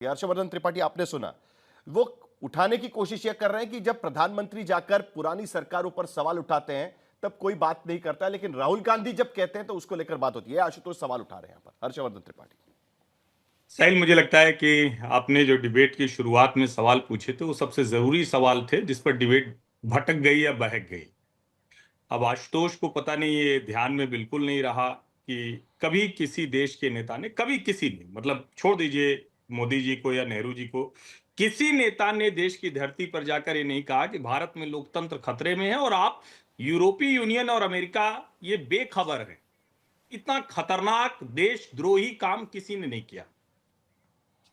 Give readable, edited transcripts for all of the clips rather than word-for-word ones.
हर्षवर्धन त्रिपाठी आपने सुना, वो उठाने की कोशिश यह कर रहे हैं कि जब प्रधानमंत्री जाकर पुरानी सरकारों पर सवाल उठाते हैं तब कोई बात नहीं करता, लेकिन राहुल गांधी जब कहते हैं तो उसको लेकर बात होती है। आशुतोष सवाल उठा रहे हैं यहां पर हर्षवर्धन त्रिपाठी। साहिल, मुझे लगता है कि आपने जो डिबेट की शुरुआत में सवाल पूछे थे वो सबसे जरूरी सवाल थे जिस पर डिबेट भटक गई या बहक गई। अब आशुतोष को पता नहीं, ये ध्यान में बिल्कुल नहीं रहा कि कभी किसी देश के नेता ने, कभी किसी ने, मतलब छोड़ दीजिए मोदी जी को या नेहरू जी को, किसी नेता ने देश की धरती पर जाकर ये नहीं कहा कि भारत में लोकतंत्र खतरे में है और आप यूरोपीय यूनियन और अमेरिका ये बेखबर है। इतना खतरनाक देशद्रोही काम किसी ने नहीं किया।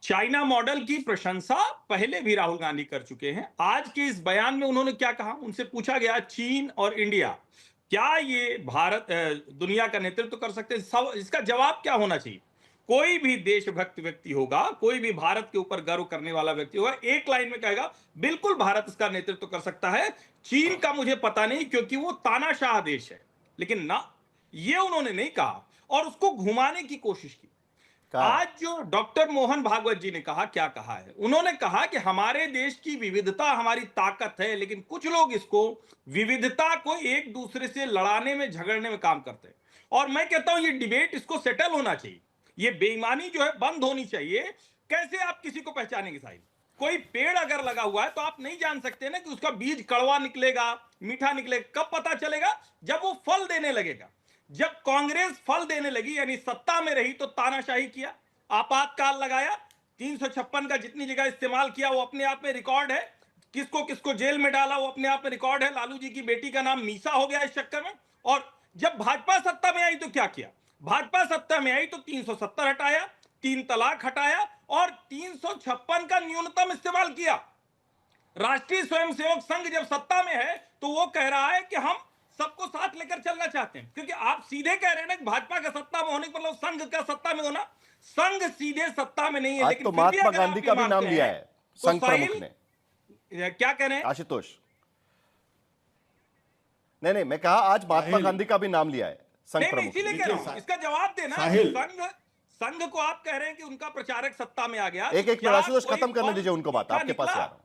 चाइना मॉडल की प्रशंसा पहले भी राहुल गांधी कर चुके हैं। आज के इस बयान में उन्होंने क्या कहा, उनसे पूछा गया चीन और इंडिया क्या ये भारत दुनिया का नेतृत्व कर सकते हैं, सब इसका जवाब क्या होना चाहिए। कोई भी देशभक्त व्यक्ति होगा, कोई भी भारत के ऊपर गर्व करने वाला व्यक्ति होगा, एक लाइन में कहेगा बिल्कुल भारत इसका नेतृत्व कर सकता है। चीन का मुझे पता नहीं क्योंकि वो तानाशाह देश है, लेकिन ना, ये उन्होंने नहीं कहा और उसको घुमाने की कोशिश की। कहा आज जो डॉक्टर मोहन भागवत जी ने कहा, क्या कहा है, उन्होंने कहा कि हमारे देश की विविधता हमारी ताकत है, लेकिन कुछ लोग इसको विविधता को एक दूसरे से लड़ाने में, झगड़ने में काम करते हैं। और मैं कहता हूं ये डिबेट, इसको सेटल होना चाहिए। ये बेईमानी जो है बंद होनी चाहिए। कैसे आप किसी को पहचानेंगे साहिब? कोई पेड़ अगर लगा हुआ है तो आप नहीं जान सकते ना कि उसका बीज कड़वा निकलेगा, मीठा निकलेगा। कब पता चलेगा? जब वो फल देने लगेगा। जब कांग्रेस फल देने लगी, यानी सत्ता में रही, तो तानाशाही किया, आपातकाल लगाया, 356 का जितनी जगह इस्तेमाल किया वो अपने आप में रिकॉर्ड है। किसको किसको जेल में डाला वो अपने आप में रिकॉर्ड है। लालू जी की बेटी का नाम मीसा हो गया इस चक्कर में। और जब भाजपा सत्ता में आई तो क्या किया? भाजपा सत्ता में आई तो 370 हटाया, 3 तलाक हटाया और 356 का न्यूनतम इस्तेमाल किया। राष्ट्रीय स्वयंसेवक संघ जब सत्ता में है तो वो कह रहा है कि हम सबको साथ लेकर चलना चाहते हैं, क्योंकि आप सीधे कह रहे हैं ना कि भाजपा का सत्ता में होने का मतलब संघ का सत्ता में होना। संघ सीधे सत्ता में नहीं है, आज लेकिन तो फिर भी महात्मा अगर गांधी आप का ये भी नाम मानते लिया हैं है तो संघ प्रमुख साहिल ने। क्या कह रहे हैं? आशुतोष, नहीं नहीं, मैं कहा आज महात्मा गांधी का भी नाम लिया है संघ नहीं, प्रमुख इसीलिए ने। कह रहा हूं, इसका जवाब देना। साहिल, संघ संघ को आप कह रहे हैं कि उनका प्रचारक सत्ता में आ गया, एक तो एक मिनट क्या आशुतोष, कोई खत्म करने फल दीजिए उनको बात, मीठा आपके पास निकला? आ रहा हूं।